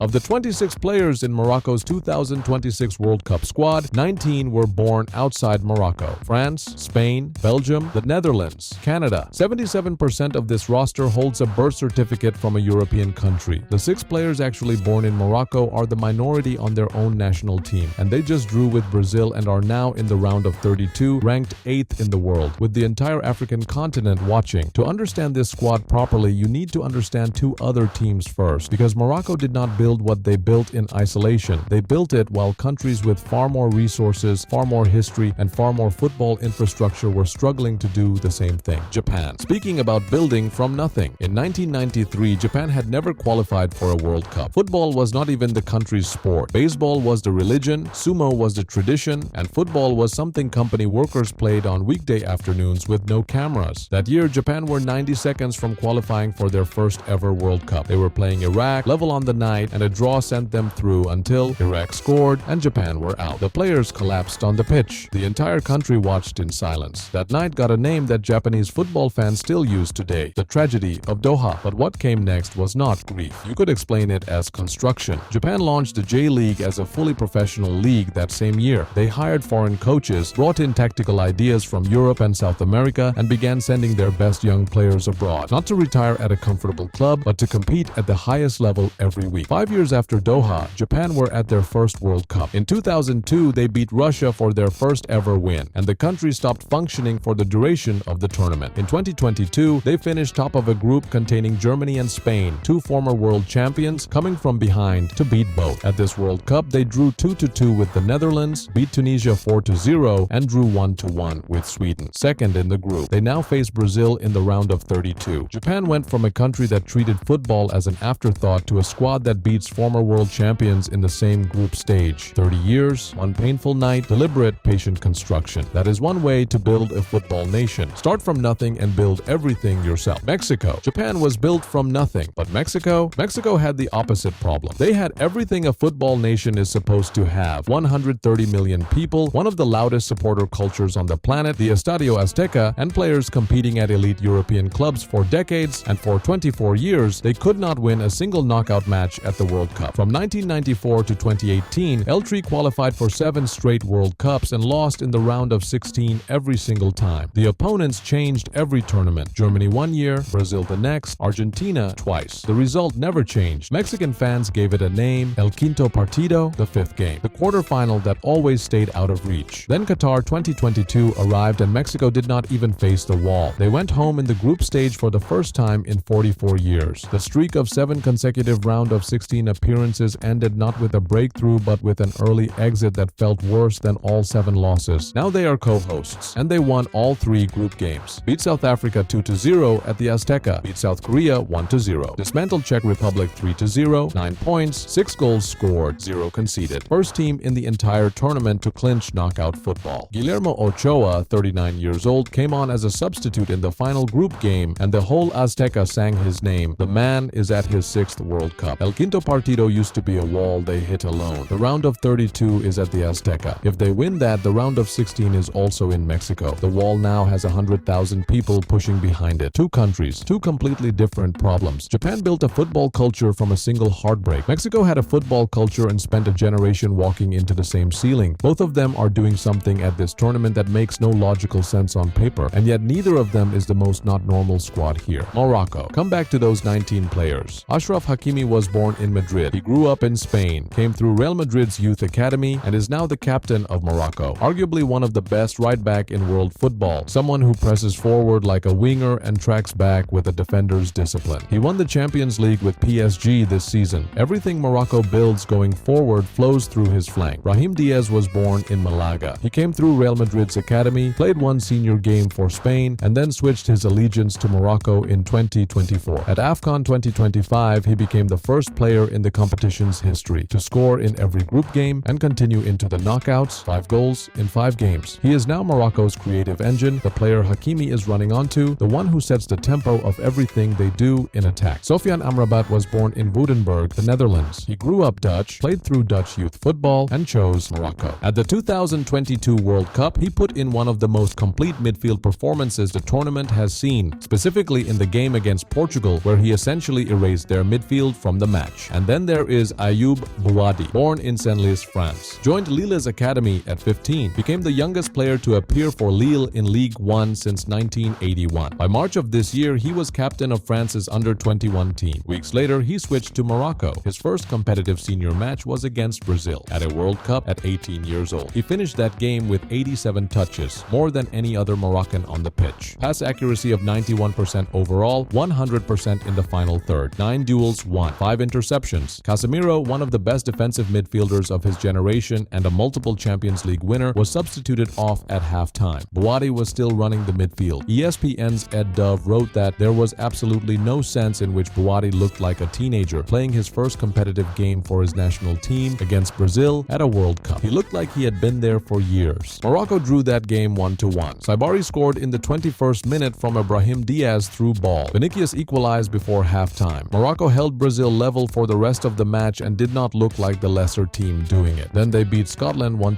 Of the 26 players in Morocco's 2026 World Cup squad, 19 were born outside Morocco: France, Spain, Belgium, the Netherlands, Canada. 77% of this roster holds a birth certificate from a European country. The 6 players actually born in Morocco are the minority on their own national team, and they just drew with Brazil and are now in the round of 32, ranked 8th in the world, with the entire African continent watching. To understand this squad properly, you need to understand 2 other teams first, because Morocco did not build what they built in isolation. They built it while countries with far more resources, far more history, and far more football infrastructure were struggling to do the same thing. Japan. Speaking about building from nothing, in 1993, Japan had never qualified for a World Cup. Football was not even the country's sport. Baseball was the religion, sumo was the tradition, and football was something company workers played on weekday afternoons with no cameras. That year, Japan were 90 seconds from qualifying for their first ever World Cup. They were playing Iraq, level on the night, and a draw sent them through until Iraq scored and Japan were out. The players collapsed on the pitch. The entire country watched in silence. That night got a name that Japanese football fans still use today: the tragedy of Doha. But what came next was not grief. You could explain it as construction. Japan launched the J-League as a fully professional league that same year. They hired foreign coaches, brought in tactical ideas from Europe and South America, and began sending their best young players abroad. Not to retire at a comfortable club, but to compete at the highest level every week. 5 years after Doha, Japan were at their first World Cup. In 2002, they beat Russia for their first ever win, and the country stopped functioning for the duration of the tournament. In 2022, they finished top of a group containing Germany and Spain, 2 former world champions, coming from behind to beat both. At this World Cup, they drew 2-2 with the Netherlands, beat Tunisia 4-0, and drew 1-1 with Sweden, second in the group. They now face Brazil in the round of 32. Japan went from a country that treated football as an afterthought to a squad that beats former world champions in the same group stage. 30 years, one painful night, deliberate, patient construction. That is one way to build a football nation. Start from nothing and build everything yourself. Mexico. Japan was built from nothing, but Mexico had the opposite problem. They had everything a football nation is supposed to have: 130 million people, one of the loudest supporter cultures on the planet, the Estadio Azteca, and players competing at elite European clubs for decades, and for 24 years, they could not win a single knockout match at the World Cup. From 1994 to 2018, El Tri qualified for 7 straight World Cups and lost in the round of 16 every single time. The opponents changed every tournament. Germany one year, Brazil the next, Argentina twice. The result never changed. Mexican fans gave it a name: El Quinto Partido, the 5th game, the quarterfinal that always stayed out of reach. Then Qatar 2022 arrived and Mexico did not even face the wall. They went home in the group stage for the first time in 44 years. The streak of 7 consecutive round of 16 appearances ended not with a breakthrough but with an early exit that felt worse than all 7 losses. Now they are co-hosts, and they won all 3 group games. Beat South Africa 2-0 at the Azteca, beat South Korea 1-0, dismantled Czech Republic 3-0, 9 points, 6 goals scored, 0 conceded. First team in the entire tournament to clinch knockout football. Guillermo Ochoa, 39 years old, came on as a substitute in the final group game, and the whole Azteca sang his name. The man is at his 6th World Cup. El Quinto Partido used to be a wall they hit alone. The round of 32 is at the Azteca. If they win that, the round of 16 is also in Mexico. The wall now has 100,000 people pushing behind it. 2 countries, 2 completely different problems. Japan built a football culture from a single heartbreak. Mexico had a football culture and spent a generation walking into the same ceiling. Both of them are doing something at this tournament that makes no logical sense on paper, and yet neither of them is the most not normal squad here. Morocco. Come back to those 19 players. Achraf Hakimi was born in Madrid. He grew up in Spain, came through Real Madrid's youth academy, and is now the captain of Morocco. Arguably one of the best right back in world football. Someone who presses forward like a winger and tracks back with a defender's discipline. He won the Champions League with PSG this season. Everything Morocco builds going forward flows through his flank. Brahim Diaz was born in Malaga. He came through Real Madrid's academy, played 1 senior game for Spain, and then switched his allegiance to Morocco in 2024. At AFCON 2025, he became the first player in the competition's history to score in every group game and continue into the knockouts, 5 goals in 5 games. He is now Morocco's creative engine, the player Hakimi is running onto, the one who sets the tempo of everything they do in attack. Sofian Amrabat was born in Woudenberg, the Netherlands. He grew up Dutch, played through Dutch youth football, and chose Morocco. At the 2022 World Cup, he put in one of the most complete midfield performances the tournament has seen, specifically in the game against Portugal, where he essentially erased their midfield from the match. pitch. And then there is Ayoub Bouadi, born in Senlis, France. Joined Lille's academy at 15, became the youngest player to appear for Lille in Ligue 1 since 1981. By March of this year, he was captain of France's under-21 team. Weeks later, he switched to Morocco. His first competitive senior match was against Brazil at a World Cup at 18 years old. He finished that game with 87 touches, more than any other Moroccan on the pitch. Pass accuracy of 91% overall, 100% in the final third. 9 duels won, 5 interceptions. Casemiro, one of the best defensive midfielders of his generation and a multiple Champions League winner, was substituted off at halftime. Bouadi was still running the midfield. ESPN's Ed Dove wrote that there was absolutely no sense in which Bouadi looked like a teenager playing his first competitive game for his national team against Brazil at a World Cup. He looked like he had been there for years. Morocco drew that game 1-1. Saibari scored in the 21st minute from a Brahim Diaz through ball. Vinicius equalized before halftime. Morocco held Brazil level for the rest of the match and did not look like the lesser team doing it. Then they beat Scotland 1-0,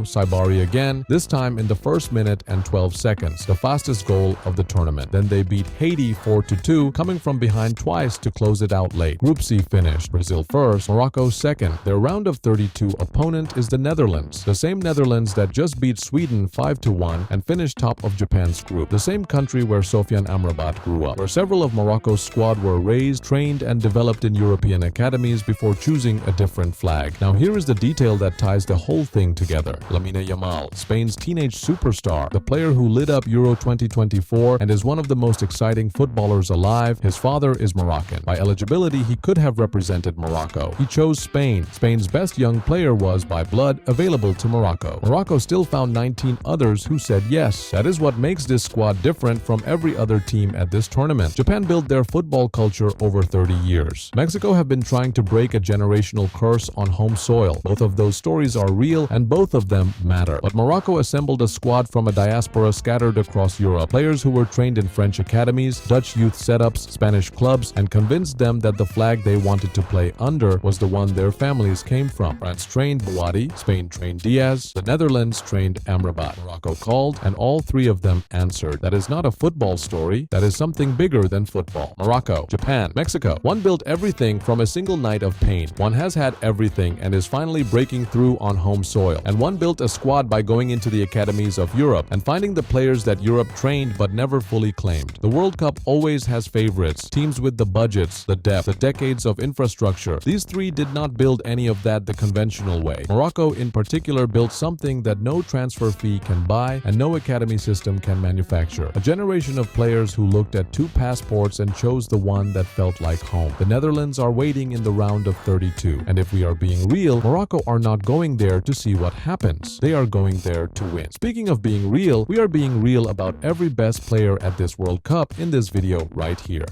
Saibari again, this time in the first minute and 12 seconds, the fastest goal of the tournament. Then they beat Haiti 4-2, coming from behind twice to close it out late. Group C finished, Brazil first, Morocco second. Their round of 32 opponent is the Netherlands, the same Netherlands that just beat Sweden 5-1 and finished top of Japan's group, the same country where Sofiane Amrabat grew up, where several of Morocco's squad were raised, trained, and developed in European academies before choosing a different flag. Now here is the detail that ties the whole thing together. Lamine Yamal, Spain's teenage superstar, the player who lit up Euro 2024 and is one of the most exciting footballers alive. His father is Moroccan. By eligibility, he could have represented Morocco. He chose Spain. Spain's best young player was, by blood, available to Morocco. Morocco still found 19 others who said yes. That is what makes this squad different from every other team at this tournament. Japan built their football culture over 30 years. Mexico have been trying to break a generational curse on home soil. Both of those stories are real and both of them matter. But Morocco assembled a squad from a diaspora scattered across Europe, players who were trained in French academies, Dutch youth setups, Spanish clubs, and convinced them that the flag they wanted to play under was the one their families came from. France trained Bouadi, Spain trained Diaz, the Netherlands trained Amrabat. Morocco called, and all three of them answered. That is not a football story, that is something bigger than football. Morocco, Japan, Mexico. One built everything from a single night of pain. One has had everything and is finally breaking through on home soil. And one built a squad by going into the academies of Europe and finding the players that Europe trained but never fully claimed. The World Cup always has favorites, teams with the budgets, the depth, the decades of infrastructure. These three did not build any of that the conventional way. Morocco in particular built something that no transfer fee can buy and no academy system can manufacture. A generation of players who looked at two passports and chose the one that felt like home. The Netherlands are waiting in the round of 32. And if we are being real, Morocco are not going there to see what happens. They are going there to win. Speaking of being real, we are being real about every best player at this World Cup in this video right here.